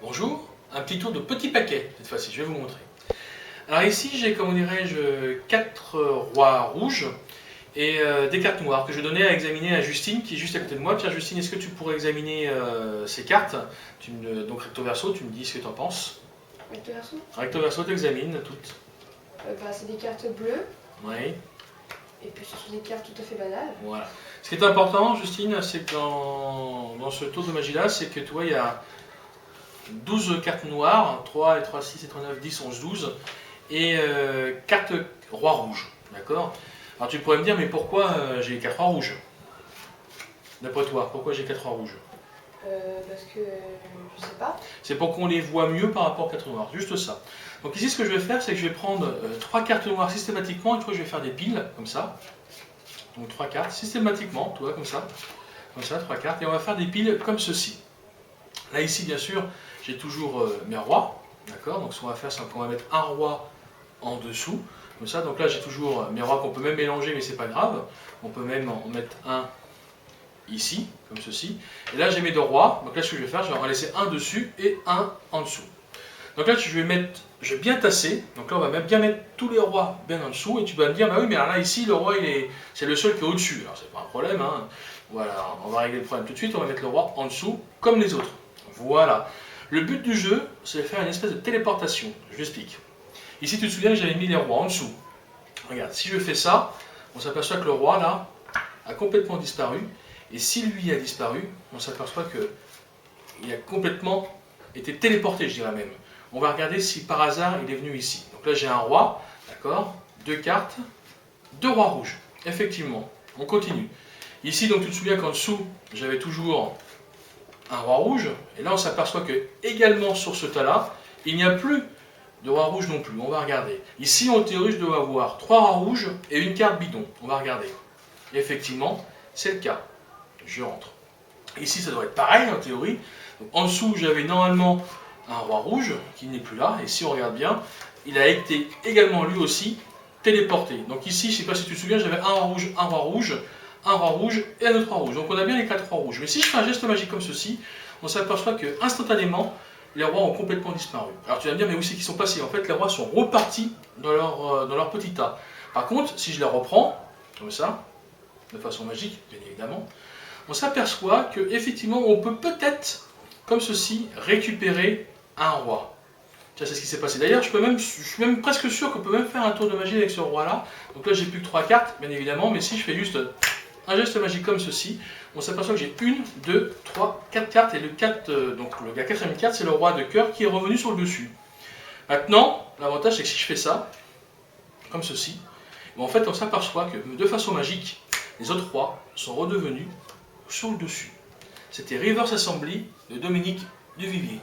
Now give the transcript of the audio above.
Bonjour, un petit tour de petit paquet cette fois-ci, je vais vous montrer. Alors ici j'ai, comment dirais-je, 4 rois rouges et des cartes noires que je donnais à examiner à Justine qui est juste à côté de moi. Tiens Justine, est-ce que tu pourrais examiner ces cartes? Donc recto verso, tu me dis ce que tu en penses. Recto verso? Recto verso, tu examines toutes. C'est des cartes bleues, Oui, et puis ce sont des cartes tout à fait banales. voilà. Ce qui est important, Justine, c'est que dans ce tour de magie-là, c'est que tu vois, il y a 12 cartes noires, 3 et 3, 6 et 3, 9, 10, 11, 12, et 4 rois rouges, d'accord? Alors tu pourrais me dire, mais pourquoi j'ai 4 rois rouges? D'après toi, pourquoi j'ai 4 rois rouges? Parce que je sais pas. C'est pour qu'on les voit mieux par rapport aux 4 noirs, juste ça. Donc ici, ce que je vais faire, c'est que je vais prendre 3 cartes noires systématiquement, et tu vois, je vais faire des piles, comme ça. Donc 3 cartes, systématiquement, tu vois, comme ça, 3 cartes, et on va faire des piles comme ceci. Là, ici, bien sûr, j'ai toujours mes rois, d'accord? Donc ce qu'on va faire, c'est qu'on va mettre un roi en dessous, comme ça. Donc là, j'ai toujours mes rois qu'on peut même mélanger, mais c'est pas grave. On peut même en mettre un ici, comme ceci. Et là, j'ai mes 2 rois. Donc là, ce que je vais faire, je vais en laisser un dessus et un en dessous. Donc là, je vais bien tasser. Donc là, on va bien mettre tous les rois bien en dessous. Et tu vas me dire, bah oui, mais alors là, ici, le roi, c'est le seul qui est au-dessus. Alors, c'est pas un problème, hein. Voilà, on va régler le problème tout de suite. On va mettre le roi en dessous, comme les autres. Voilà. Le but du jeu, c'est de faire une espèce de téléportation. Je l'explique. Ici, tu te souviens que j'avais mis les rois en dessous. Regarde, si je fais ça, on s'aperçoit que le roi, là, a complètement disparu. Et si lui a disparu, on s'aperçoit qu'il a complètement été téléporté, je dirais même. On va regarder si par hasard il est venu ici. Donc là, j'ai un roi, d'accord, 2 cartes, 2 rois rouges. Effectivement, on continue. Ici, donc tu te souviens qu'en dessous, j'avais toujours un roi rouge, et là on s'aperçoit que également sur ce tas-là, il n'y a plus de roi rouge non plus. On va regarder. Ici, en théorie, je dois avoir 3 rois rouges et une carte bidon. On va regarder. Et effectivement, c'est le cas. Je rentre. Ici, ça doit être pareil en théorie. Donc, en dessous, j'avais normalement un roi rouge qui n'est plus là. Et si on regarde bien, il a été également lui aussi téléporté. Donc ici, je ne sais pas si tu te souviens, j'avais un roi rouge, un roi rouge, un roi rouge et un autre roi rouge. Donc on a bien les 4 rois rouges. Mais si je fais un geste magique comme ceci, on s'aperçoit que instantanément, les rois ont complètement disparu. Alors tu vas me dire, mais où c'est qu'ils sont passés? En fait, les rois sont repartis dans leur petit tas. Par contre, si je les reprends, comme ça, de façon magique, bien évidemment, on s'aperçoit qu'effectivement, on peut peut-être, comme ceci, récupérer un roi. Ça, c'est ce qui s'est passé. D'ailleurs, je suis même presque sûr qu'on peut même faire un tour de magie avec ce roi-là. Donc là, j'ai plus que 3 cartes, bien évidemment, mais si je fais juste un geste magique comme ceci, on s'aperçoit que j'ai 1, 2, 3, 4 cartes, et le 4, donc la 4e carte, c'est le roi de cœur qui est revenu sur le dessus. Maintenant, l'avantage, c'est que si je fais ça, comme ceci, en fait, on s'aperçoit que de façon magique, les autres rois sont redevenus sur le dessus. C'était Reverse Assembly de Dominique Duvivier.